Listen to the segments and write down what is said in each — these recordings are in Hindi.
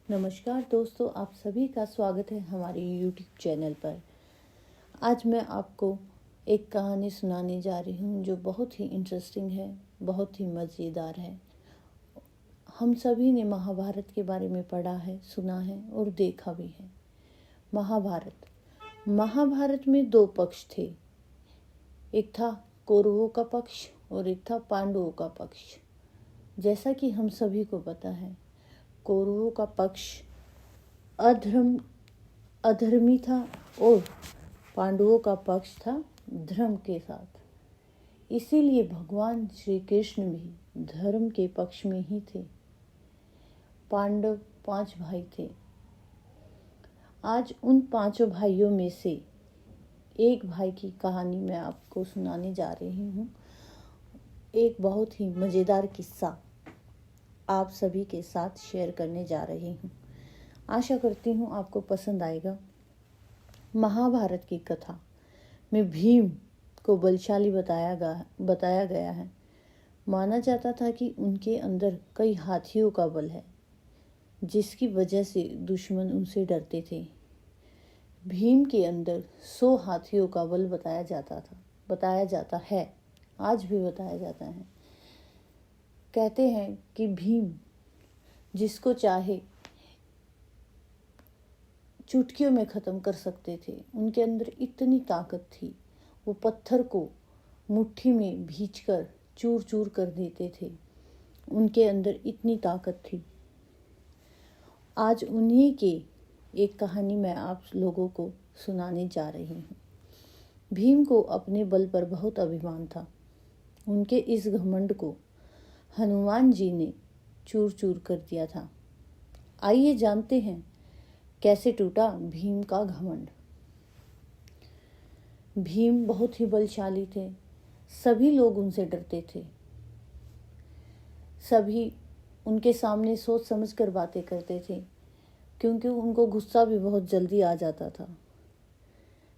नमस्कार दोस्तों, आप सभी का स्वागत है हमारे YouTube चैनल पर। आज मैं आपको एक कहानी सुनाने जा रही हूँ जो बहुत ही इंटरेस्टिंग है, बहुत ही मज़ेदार है। हम सभी ने महाभारत के बारे में पढ़ा है, सुना है और देखा भी है। महाभारत में दो पक्ष थे। एक था कौरवों का पक्ष और एक था पांडवों का पक्ष। जैसा कि हम सभी को पता है, कौरवों का पक्ष अधर्मी था और पांडवों का पक्ष था धर्म के साथ। इसीलिए भगवान श्री कृष्ण भी धर्म के पक्ष में ही थे। पांडव 5 भाई थे। आज उन 5 भाइयों में से एक भाई की कहानी मैं आपको सुनाने जा रही हूँ। एक बहुत ही मज़ेदार किस्सा आप सभी के साथ शेयर करने जा रही हूँ। आशा करती हूँ आपको पसंद आएगा। महाभारत की कथा में भीम को बलशाली बताया गया है। माना जाता था कि उनके अंदर कई हाथियों का बल है, जिसकी वजह से दुश्मन उनसे डरते थे। भीम के अंदर 100 हाथियों का बल बताया जाता है, आज भी बताया जाता है। कहते हैं कि भीम जिसको चाहे चुटकियों में ख़त्म कर सकते थे। उनके अंदर इतनी ताकत थी, वो पत्थर को मुट्ठी में भींचकर चूर चूर कर देते थे। उनके अंदर इतनी ताकत थी। आज उन्हीं की एक कहानी मैं आप लोगों को सुनाने जा रही हूँ। भीम को अपने बल पर बहुत अभिमान था। उनके इस घमंड को हनुमान जी ने चूर चूर कर दिया था। आइए जानते हैं कैसे टूटा भीम का घमंड। भीम बहुत ही बलशाली थे। सभी लोग उनसे डरते थे। सभी उनके सामने सोच समझ कर बातें करते थे, क्योंकि उनको गुस्सा भी बहुत जल्दी आ जाता था।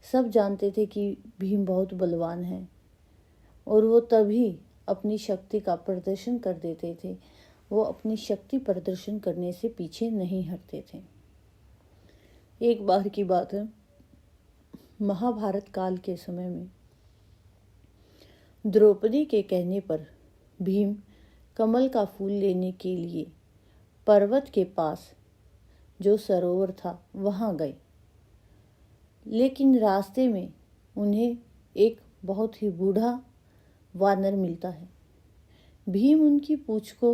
सब जानते थे कि भीम बहुत बलवान है और वो तभी अपनी शक्ति का प्रदर्शन कर देते थे। वो अपनी शक्ति प्रदर्शन करने से पीछे नहीं हटते थे। एक बार की बात है, महाभारत काल के समय में द्रौपदी के कहने पर भीम कमल का फूल लेने के लिए पर्वत के पास जो सरोवर था वहाँ गए। लेकिन रास्ते में उन्हें एक बहुत ही बूढ़ा वानर मिलता है। भीम उनकी पूंछ को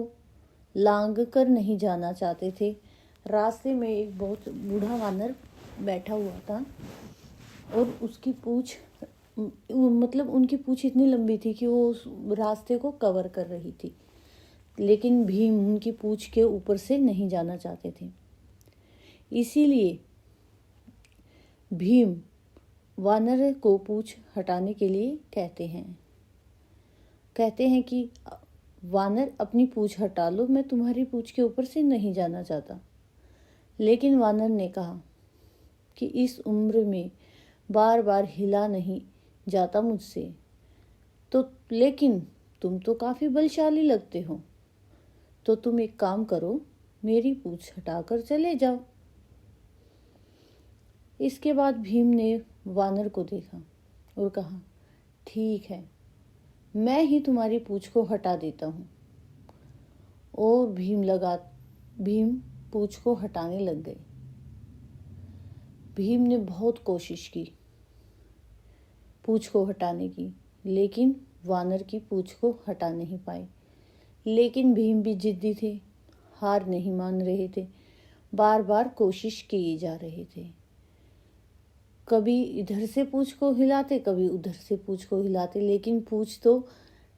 लांघ कर नहीं जाना चाहते थे। रास्ते में एक बहुत बूढ़ा वानर बैठा हुआ था और उसकी पूंछ उनकी पूंछ इतनी लंबी थी कि वो उस रास्ते को कवर कर रही थी। लेकिन भीम उनकी पूंछ के ऊपर से नहीं जाना चाहते थे। इसीलिए भीम वानर को पूंछ हटाने के लिए कहते हैं कि वानर अपनी पूंछ हटा लो, मैं तुम्हारी पूंछ के ऊपर से नहीं जाना चाहता। लेकिन वानर ने कहा कि इस उम्र में बार बार हिला नहीं जाता मुझसे, तो लेकिन तुम तो काफ़ी बलशाली लगते हो, तो तुम एक काम करो, मेरी पूंछ हटाकर चले जाओ। इसके बाद भीम ने वानर को देखा और कहा, ठीक है, मैं ही तुम्हारी पूंछ को हटा देता हूँ। और भीम पूंछ को हटाने लग गए। भीम ने बहुत कोशिश की पूंछ को हटाने की, लेकिन वानर की पूंछ को हटा नहीं पाए। लेकिन भीम भी जिद्दी थे, हार नहीं मान रहे थे। बार बार कोशिश किए जा रहे थे। कभी इधर से पूंछ को हिलाते, कभी उधर से पूंछ को हिलाते, लेकिन पूंछ तो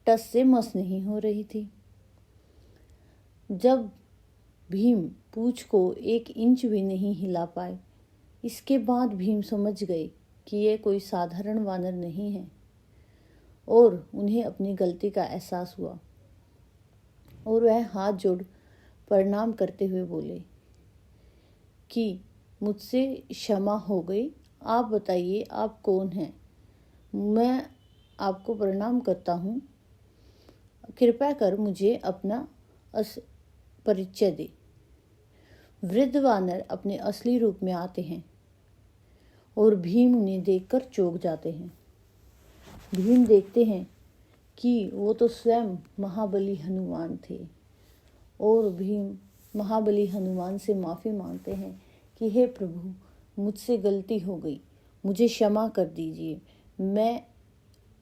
टस से मस नहीं हो रही थी। जब भीम पूंछ को 1 इंच भी नहीं हिला पाए, इसके बाद भीम समझ गए कि ये कोई साधारण वानर नहीं है और उन्हें अपनी गलती का एहसास हुआ और वह हाथ जोड़ प्रणाम करते हुए बोले कि मुझसे क्षमा हो गई, आप बताइए आप कौन हैं? मैं आपको प्रणाम करता हूँ, कृपया कर मुझे अपना परिचय दे। वृद्ध वानर अपने असली रूप में आते हैं और भीम उन्हें देखकर चौंक जाते हैं। भीम देखते हैं कि वो तो स्वयं महाबली हनुमान थे और भीम महाबली हनुमान से माफ़ी मांगते हैं कि हे प्रभु, मुझसे गलती हो गई, मुझे क्षमा कर दीजिए। मैं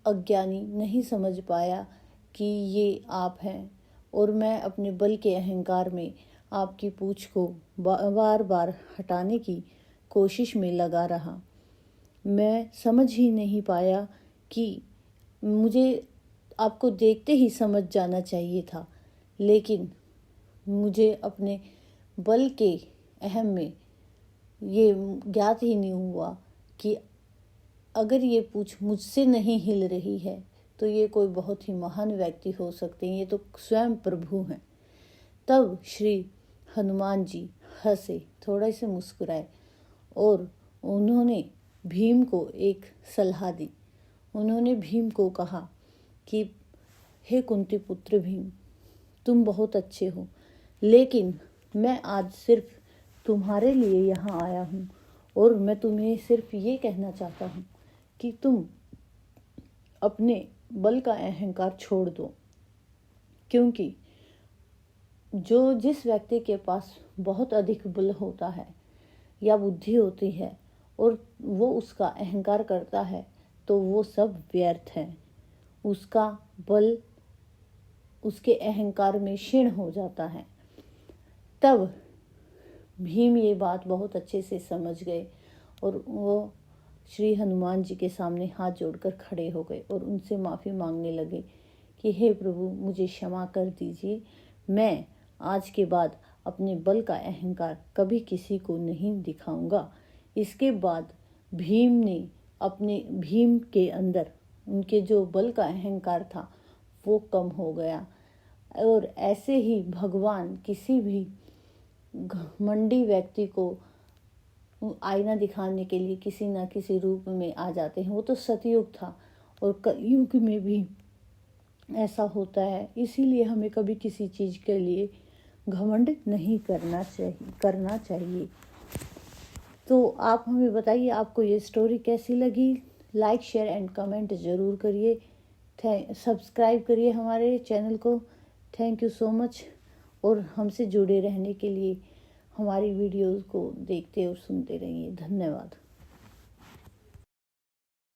अज्ञानी नहीं समझ पाया कि ये आप हैं और मैं अपने बल के अहंकार में आपकी पूंछ को बार बार हटाने की कोशिश में लगा रहा। मैं समझ ही नहीं पाया कि मुझे आपको देखते ही समझ जाना चाहिए था, लेकिन मुझे अपने बल के अहम में ये ज्ञात ही नहीं हुआ कि अगर ये पूंछ मुझसे नहीं हिल रही है तो ये कोई बहुत ही महान व्यक्ति हो सकते हैं, ये तो स्वयं प्रभु हैं। तब श्री हनुमान जी हंसे, थोड़ा से मुस्कुराए और उन्होंने भीम को एक सलाह दी। उन्होंने भीम को कहा कि हे कुंती पुत्र भीम, तुम बहुत अच्छे हो, लेकिन मैं आज सिर्फ तुम्हारे लिए यहाँ आया हूँ और मैं तुम्हें सिर्फ ये कहना चाहता हूँ कि तुम अपने बल का अहंकार छोड़ दो, क्योंकि जिस व्यक्ति के पास बहुत अधिक बल होता है या बुद्धि होती है और वो उसका अहंकार करता है तो वो सब व्यर्थ है। उसका बल उसके अहंकार में क्षीण हो जाता है। तब भीम ये बात बहुत अच्छे से समझ गए और वो श्री हनुमान जी के सामने हाथ जोड़कर खड़े हो गए और उनसे माफ़ी मांगने लगे कि हे प्रभु, मुझे क्षमा कर दीजिए। मैं आज के बाद अपने बल का अहंकार कभी किसी को नहीं दिखाऊंगा। इसके बाद भीम के अंदर उनके जो बल का अहंकार था वो कम हो गया। और ऐसे ही भगवान किसी भी घमंडी व्यक्ति को आईना दिखाने के लिए किसी न किसी रूप में आ जाते हैं। वो तो सतयुग था और कलयुग में भी ऐसा होता है। इसीलिए हमें कभी किसी चीज़ के लिए घमंड नहीं करना चाहिए। तो आप हमें बताइए आपको ये स्टोरी कैसी लगी। लाइक, शेयर एंड कमेंट ज़रूर करिए। सब्सक्राइब करिए हमारे चैनल को। Thank you so much. और हमसे जुड़े रहने के लिए हमारी वीडियोज़ को देखते और सुनते रहिए। धन्यवाद।